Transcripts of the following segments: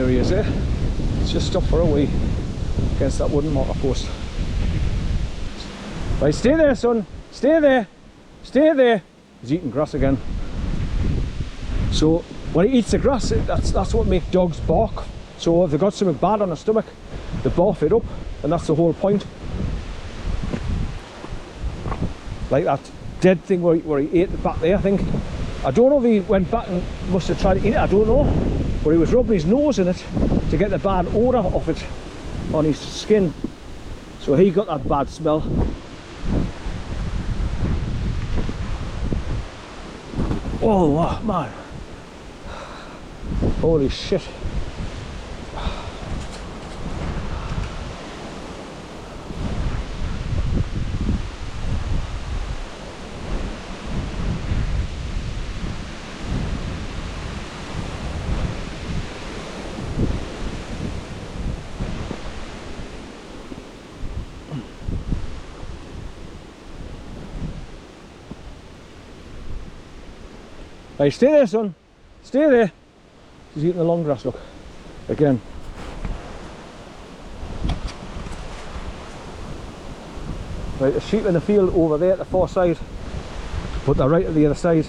There he is, eh? Let's just stop for a wee against that wooden marker post. Right, stay there, son. Stay there. Stay there. He's eating grass again. So when he eats the grass, that's what makes dogs bark. So if they've got something bad on their stomach, they barf it up, and that's the whole point. Like that dead thing where he ate the back there, I think. I don't know if he went back and must have tried to eat it, I don't know. But he was rubbing his nose in it to get the bad odour off it on his skin. So he got that bad smell. Oh wow, man. Holy shit. Right, stay there, son. Stay there. He's eating the long grass, look. Again. Right, the sheep in the field over there at the far side, but they're right at the other side.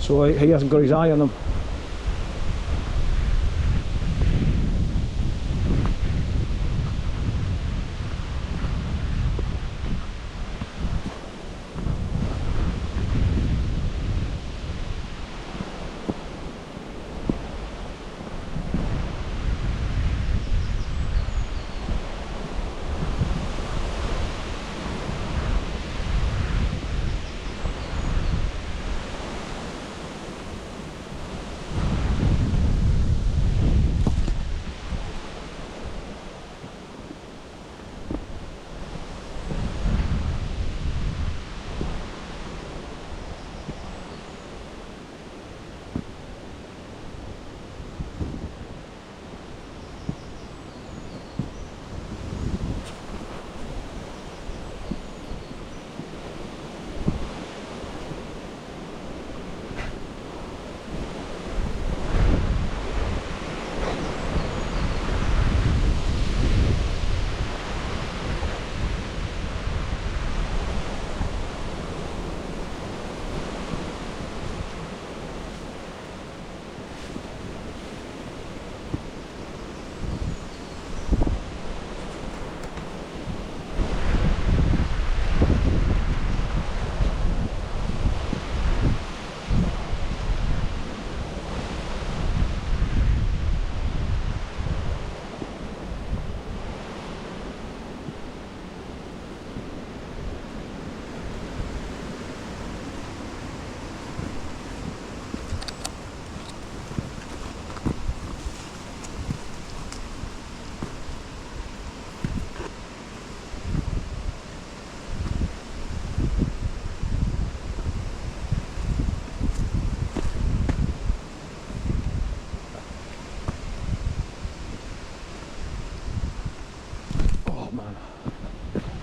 So he hasn't got his eye on them.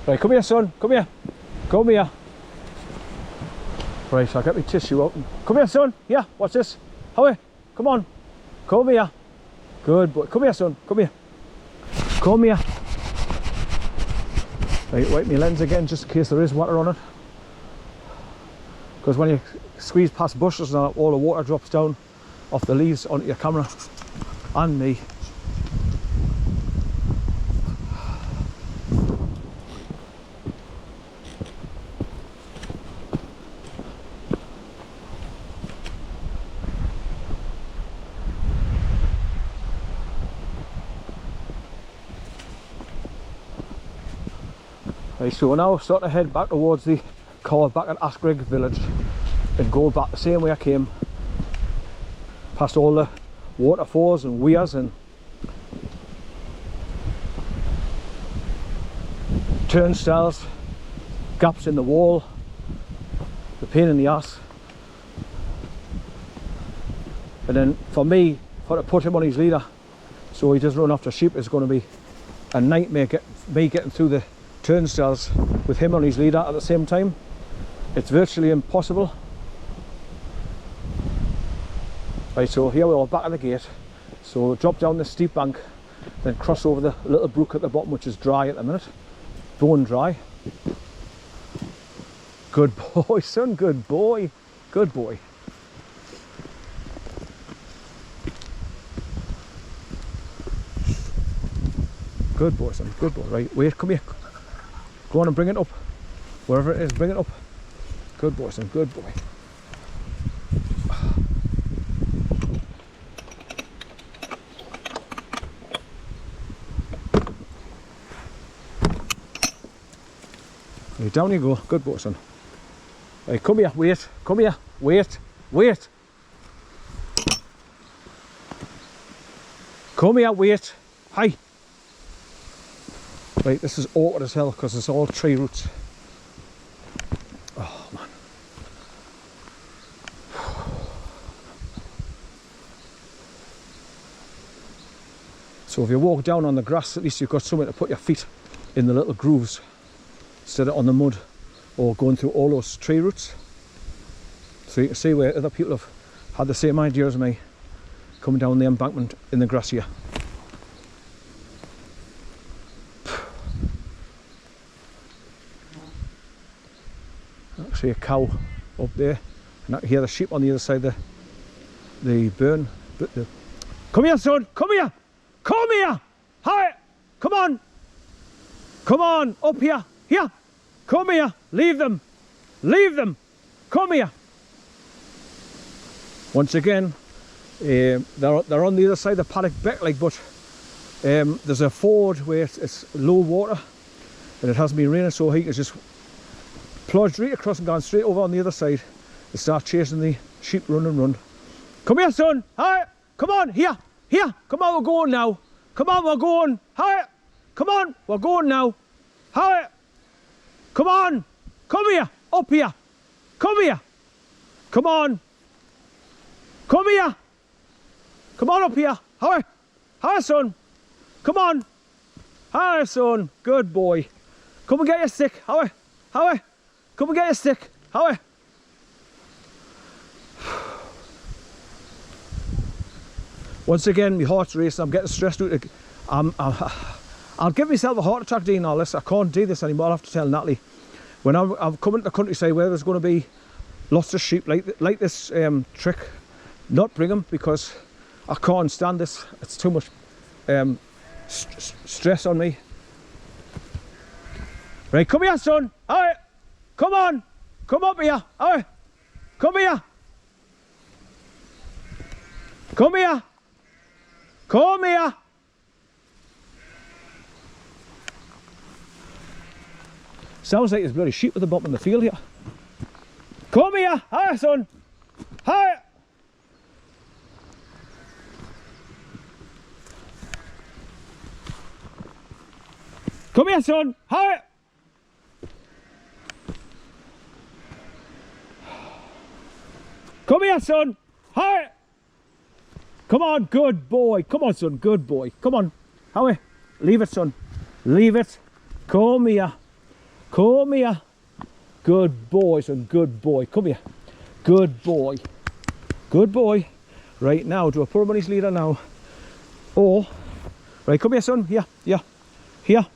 Right, come here, son. Come here. Come here. Right, I'll get my tissue out. Come here, son. Yeah, what's this? Howie, come on. Come here. Good boy. Come here, son. Come here. Come here. Right, wipe my lens again just in case there is water on it. Because when you squeeze past bushes and all the water drops down off the leaves onto your camera and me. Right, so we're now starting to head back towards the car back at ASKRIGG village and go back the same way I came, past all the waterfalls and weirs and turnstiles, gaps in the wall, the pain in the ass. And then for me, to put him on his leader so he doesn't run after sheep is going to be a nightmare. Me getting through the turnstiles with him on his leader at the same time. It's virtually impossible. Right, so here we are back at the gate. So we'll drop down this steep bank, then cross over the little brook at the bottom, which is dry at the minute, bone dry. Good boy, son, good boy, good boy. Good boy, son, good boy. Right, wait, come here. Go on and bring it up. Wherever it is, bring it up. Good boy, son, good boy. Right, down you go. Good boy, son. Right, come here, wait, come here, wait, wait. Come here, wait. Hi. Right, this is awkward as hell because it's all tree roots. Oh man. So if you walk down on the grass, at least you've got somewhere to put your feet in the little grooves instead of on the mud or going through all those tree roots. So you can see where other people have had the same idea as me, coming down the embankment in the grass here. See a cow up there, and I can hear the sheep on the other side of the burn. Come here, son, come here, come here, hi, come on, up here, here, come here, leave them, come here. Once again, they're on the other side of the paddock back, like, but there's a ford where it's low water and it hasn't been raining, so he can just plodged right across and gone straight over on the other side and start chasing the sheep. Run and run. Come here, son. Hi. Come on. Here. Here. Come on, we're going now. Come on, we're going. Hi. Come on, we're going now. Hi. Come on. Come here. Up here. Come here. Come on. Come here. Come on up here. Hi. Hi, son. Come on. Hi, son. Good boy. Come and get your stick. Hi. Hi. Come and get your stick. Howie. Once again, my heart's racing. I'm getting stressed out. I'll give myself a heart attack doing all this. I can't do this anymore. I'll have to tell Natalie. When I'm coming to the countryside where there's going to be lots of sheep like this trick, not bring them because I can't stand this. It's too much stress on me. Right, come here, son. Howie. Come on, come up here, oh, come here, come here, come here. Sounds like there's bloody sheep at the bottom of the field here. Come here, hi son, hi. Come here, son, hi. Come here, son. Hi. Come on, good boy. Come on, son, good boy. Come on. Howie. Leave it, son. Leave it. Come here. Come here. Good boy, son. Good boy. Come here. Good boy. Good boy. Right now, do I put him on his leader now? Or, right, come here, son. Here. Here. Here.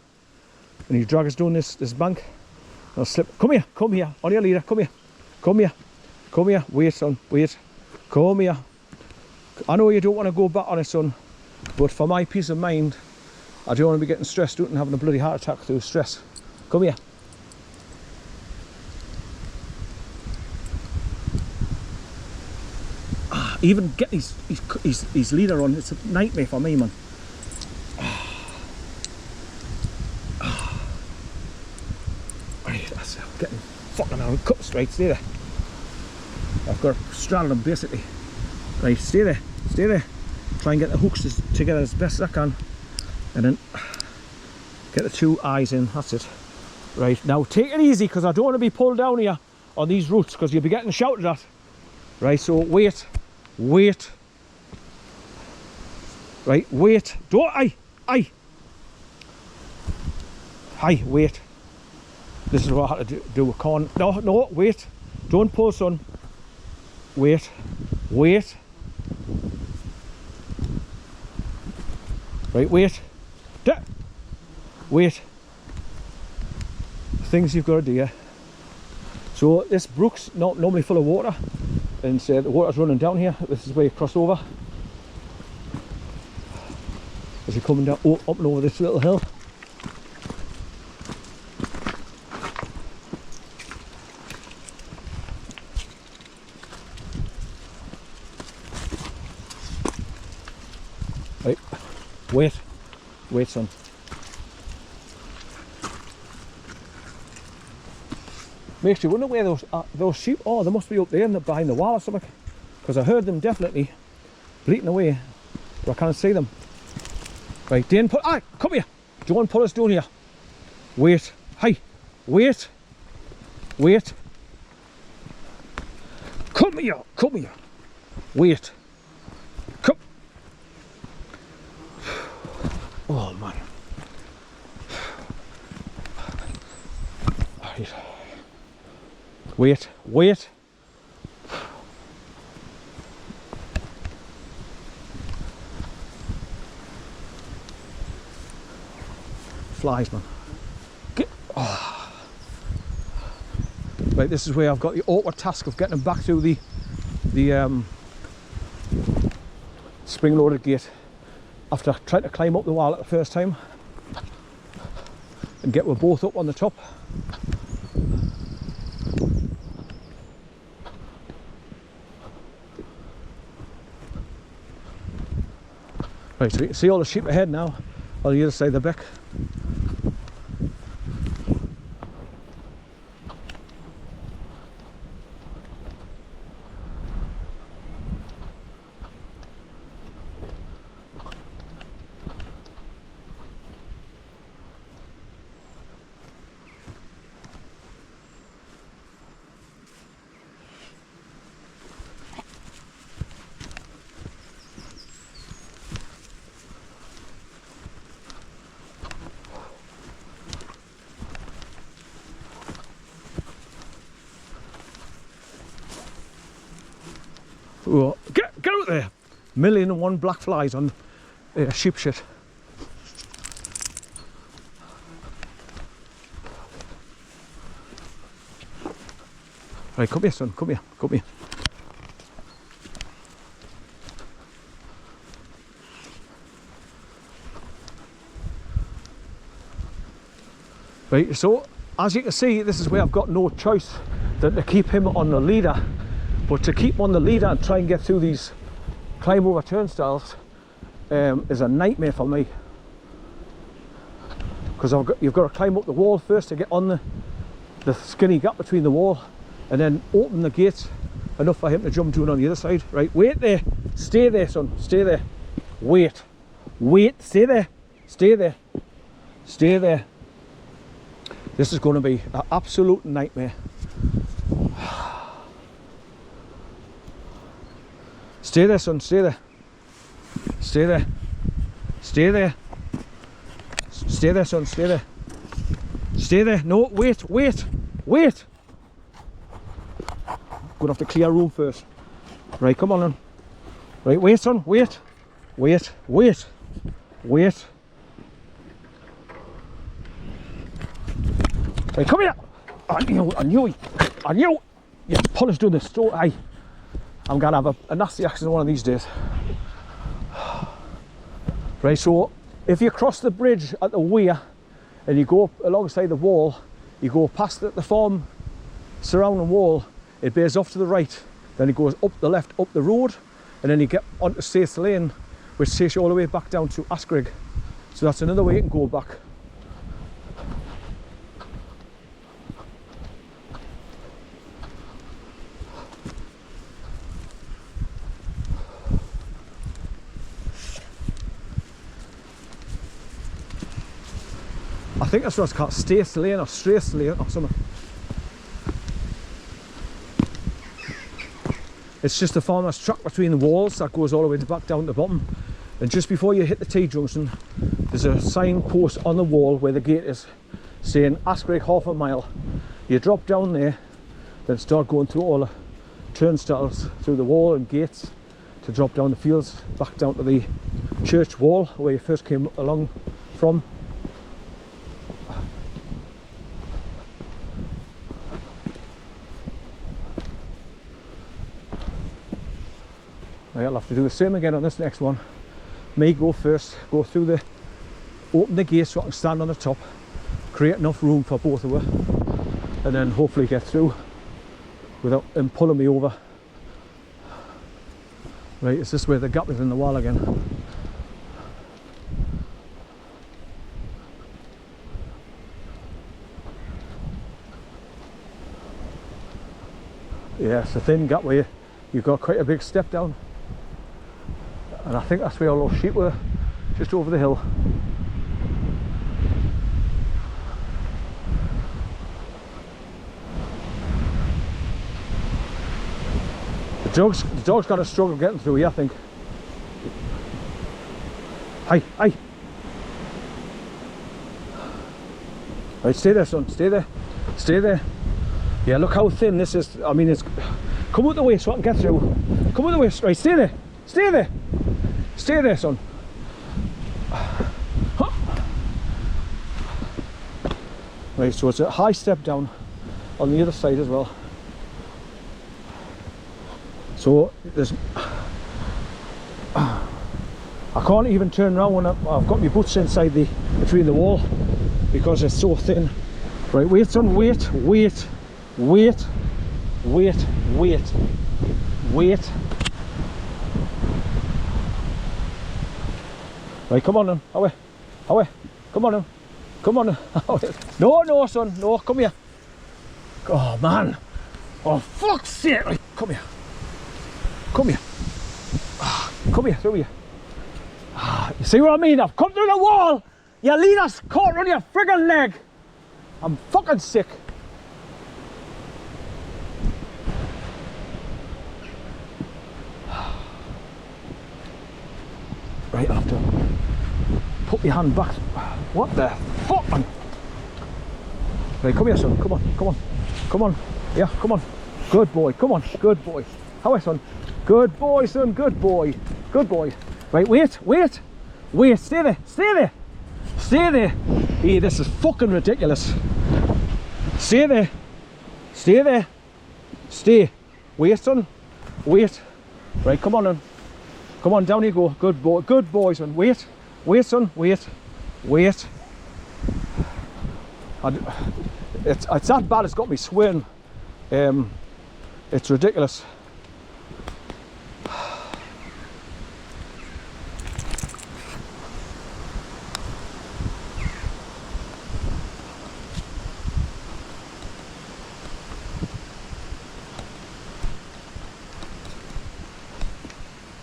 And you drag us down this bank. I'll slip. Come here. Come here. On your leader. Come here. Come here. Come here, wait son, wait. Come here. I know you don't want to go back on it, son, but for my peace of mind, I don't want to be getting stressed out and having a bloody heart attack through stress. Come here. Even get his leader on, it's a nightmare for me, man. Right, that's getting fucking out of cups, right, stay there. I've got to straddle them basically. Right, stay there, stay there. Try and get the hooks together as best as I can. And then get the two eyes in, that's it. Right, now take it easy because I don't want to be pulled down here on these roots because you'll be getting shouted at. Right, so wait, wait. Right, wait. Don't, aye. Wait. This is what I had to do. No, wait. Don't pull, son. Wait. Right, wait. Wait. Things you've got to do here. So this brook's not normally full of water, and the water's running down here. This is where you cross over as you're coming down up and over this little hill. Right, wait son. Makes you wonder where those sheep are. They must be up there behind the wall or something, because I heard them definitely bleating away, but I can't see them. Right, Dan, come here. Don't pull us down here. Wait, hey, wait. Come here. Wait. Come. Oh man. Right. Wait. Flies, man. Right, this is where I've got the awkward task of getting them back through the spring-loaded gate after trying to climb up the wall at the first time and we're both up on the top. Right, so you can see all the sheep ahead now on the other side of the beck. Oh, get out there! 1,000,001 black flies on sheep shit. Right, come here son, come here. Right, so as you can see, this is where I've got no choice than to keep him on the leader. But to keep on the leader and try and get through these climb over turnstiles is a nightmare for me, because you've got to climb up the wall first to get on the skinny gap between the wall, and then open the gates enough for him to jump down on the other side. Right, wait there, stay there son, stay there, wait, stay there. This is going to be an absolute nightmare. Stay there son, stay there son, stay there. No, wait. Gonna have to clear room first. Right, come on then. Right, wait son, wait. Right, come here. I knew you pull us down the store. Aye, I'm gonna have a nasty accident one of these days. Right, so if you cross the bridge at the weir and you go up alongside the wall, you go past the farm surrounding wall, it bears off to the right, then it goes up the left, up the road, and then you get onto Staith Lane, which takes you all the way back down to ASKRIGG. So that's another way you can go back. I think that's what it's called, Staith Lane or Straith Lane or something. It's just a farmer's track between the walls that goes all the way back down to the bottom. And just before you hit the T-junction, there's a signpost on the wall where the gate is, saying ASKRIGG half a mile. You drop down there, then start going through all the turnstiles through the wall and gates to drop down the fields back down to the church wall where you first came along from. I'll have to do the same again on this next one. Me go first, go through the, open the gate so I can stand on the top, create enough room for both of us, and then hopefully get through without him pulling me over. Right, is this where the gap is in the wall again? Yeah, it's a thin gap where you've got quite a big step down. And I think that's where all those sheep were, just over the hill. The dog's got a struggle getting through here, I think. Hi, hi. Right, stay there, son, stay there. Stay there. Yeah, look how thin this is. I mean, it's... Come out the way so I can get through. Come out the way. Right, stay there. Stay there. Stay there, son. Right, so it's a high step down on the other side as well. So there's... I can't even turn around when I've got my boots inside between the wall because it's so thin. Right, wait, son, wait, wait, wait, wait, wait, wait. Right, come on then, away, away, come on then, come on then. No, no, son, no, come here. Oh man, oh fuck's sake, right, come here, come here, come here, through here. You see what I mean? I've come through the wall, your leader's caught on your friggin' leg. I'm fucking sick. Right, I have to put my hand back. What the fuck, man? Right, come here, son. Come on, come on, come on. Yeah, come on. Good boy. Come on, good boy. How are you, son? Good boy, son. Good boy. Good boy. Right, wait, wait, wait. Stay there. Stay there. Stay there. Hey, this is fucking ridiculous. Stay there. Stay there. Stay. Wait, son. Wait. Right, come on, then. Come on, down you go. Good boy. Good boy, son. Wait. Wait, son. Wait. Wait. It's that bad. It's got me swaying. It's ridiculous.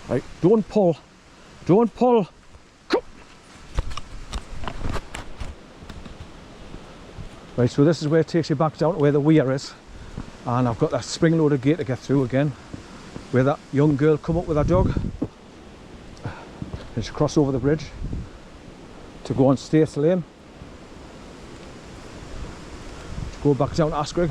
Right, don't pull. Don't pull. Come. Right, so this is where it takes you back down to where the weir is. And I've got that spring-loaded gate to get through again, where that young girl come up with her dog. And she cross over the bridge to go on States Lane. To go back down to ASKRIGG.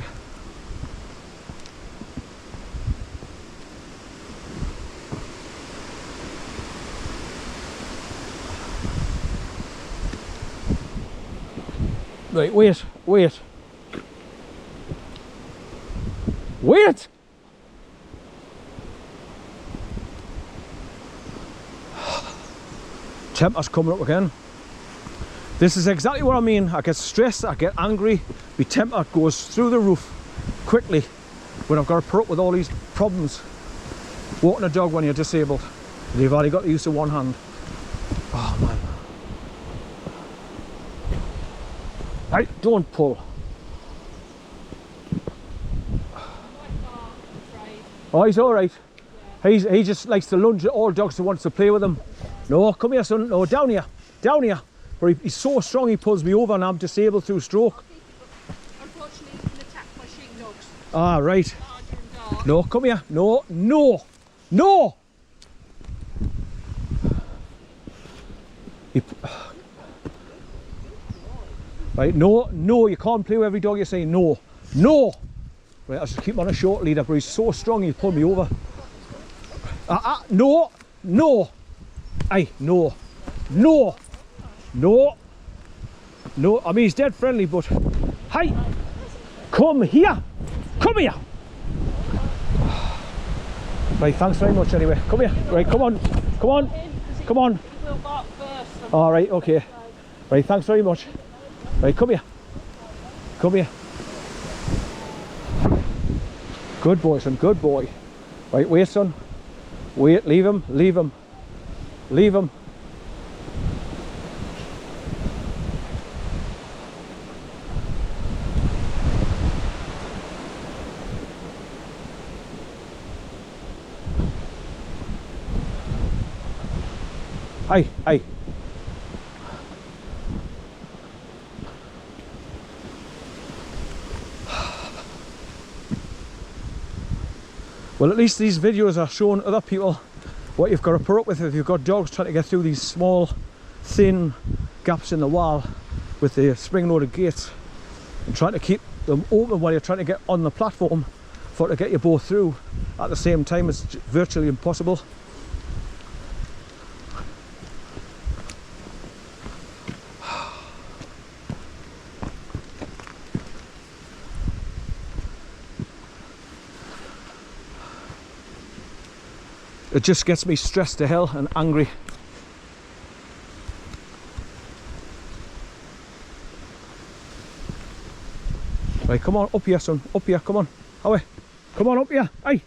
Right, wait, wait. Wait! Temper's coming up again. This is exactly what I mean. I get stressed, I get angry, my temper goes through the roof quickly when I've got to put up with all these problems. Walking a dog when you're disabled, you've already got the use of one hand. Oh man. Right, don't pull. Oh, he's all right. Yeah. He just likes to lunge at all dogs that wants to play with him. No, come here, son. No, down here. Down here. But he's so strong he pulls me over and I'm disabled through stroke. Unfortunately, he's been attacked by sheepdogs. Ah, right. No, come here. No, no, no. Right, no, no, you can't play with every dog you say no, no. Right, I'll just keep him on a short leader, but he's so strong he'll pull me over. No, no. Aye, no. No! No! No, I mean he's dead friendly, but... Hey! Come here! Come here! Right, thanks very much anyway. Come here. Right, come on. Come on. Come on. We'll walk first. Alright, okay. Right, thanks very much. Right, come here. Come here. Good boy, son, good boy. Right, wait, son. Wait, leave him, leave him. Leave him. Hey, hey. Well, at least these videos are showing other people what you've got to put up with if you've got dogs trying to get through these small, thin gaps in the wall with the spring-loaded gates, and trying to keep them open while you're trying to get on the platform to get you both through at the same time is virtually impossible. It just gets me stressed to hell and angry. Right, come on, up here, son. Up here, come on. Away. Come on, up here. Aye.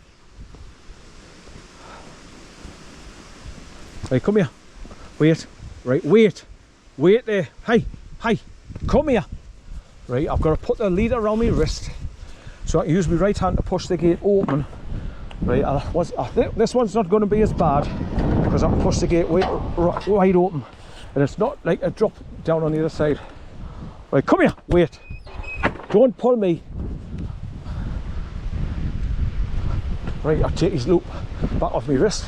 Right, come here. Wait. Right, wait. Wait there. Hey, hey. Come here. Right, I've got to put the lead around my wrist so I can use my right hand to push the gate open. Right, I think this one's not going to be as bad because I can push the gate wide open and it's not like a drop down on the other side. Right, come here, wait. Don't pull me. Right, I'll take his loop back off my wrist.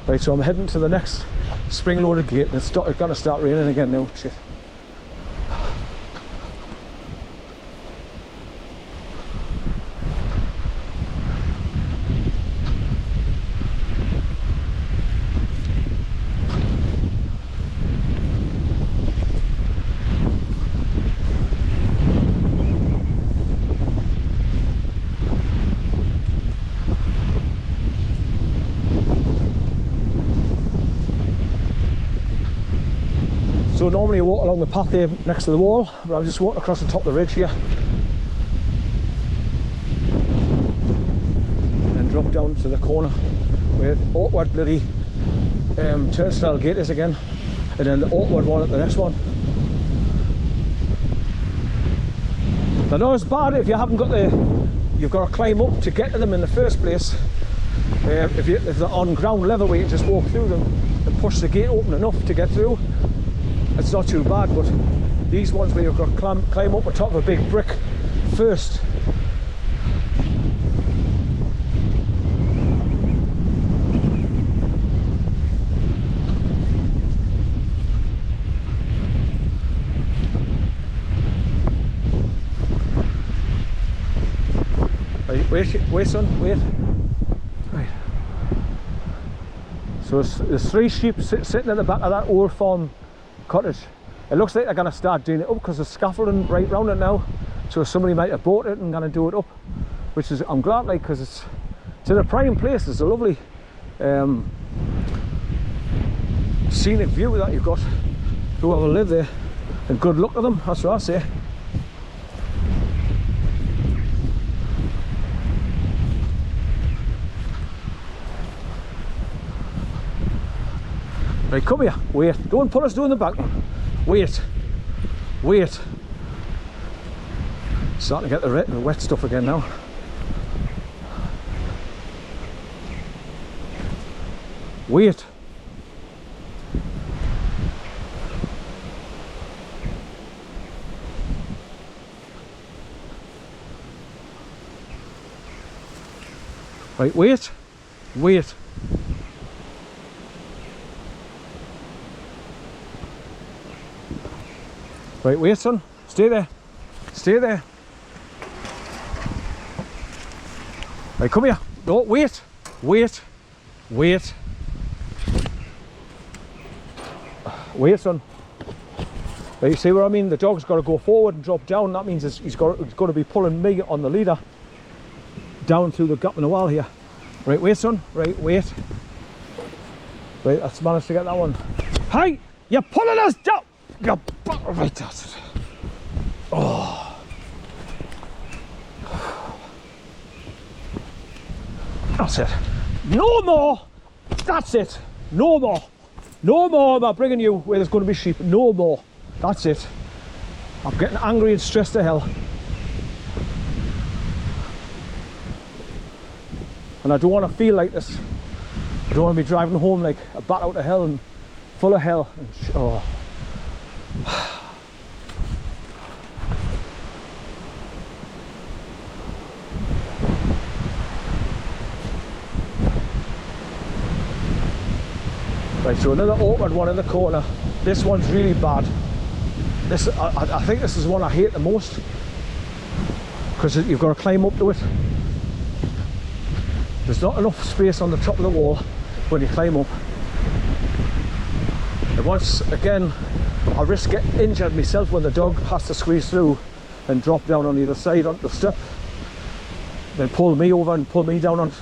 Right, so I'm heading to the next spring-loaded gate and it's going to start raining again now. Shit. So normally I walk along the path there next to the wall, but I'm just walking across the top of the ridge here. And then drop down to the corner where the awkward bloody turnstile gate is again. And then the awkward one at the next one. They're not as bad if you haven't got you've got to climb up to get to them in the first place. If they're on ground level where you can just walk through them and push the gate open enough to get through. It's not too bad, but these ones where you've got to climb up on top of a big brick first. Right, wait son, wait. Right. So there's 3 sheep sitting at the back of that old farm cottage. It looks like they're going to start doing it up because there's scaffolding right round it now, so somebody might have bought it and going to do it up, which is, I'm glad, like, because it's in a prime place. It's a lovely scenic view that you've got, whoever live there, and good luck to them, that's what I say. Right, come here, wait, don't put us doing the back one. Wait, wait. Starting to get the wet stuff again now. Wait. Right, wait, wait. Right, wait son, stay there, stay there. Right, come here, no, wait, wait, wait. Wait, son. Right, you see what I mean? The dog's got to go forward and drop down. That means he's got to be pulling me on the leader down through the gap in the wall here. Right, wait, son. Right, wait. Right, that's managed to get that one. Hey, you're pulling us down. Right, that's it. Oh. That's it. No more. That's it. No more. No more am I bringing you where there's going to be sheep. No more. That's it. I'm getting angry and stressed to hell. And I don't want to feel like this. I don't want to be driving home like a bat out of hell and full of hell. And oh. Right, so another awkward one in the corner. This one's really bad. This, I think this is the one I hate the most, because you've got to climb up to it. There's not enough space on the top of the wall when you climb up. And once again, I risk getting injured myself when the dog has to squeeze through and drop down on the other side onto the step, then pull me over and pull me down on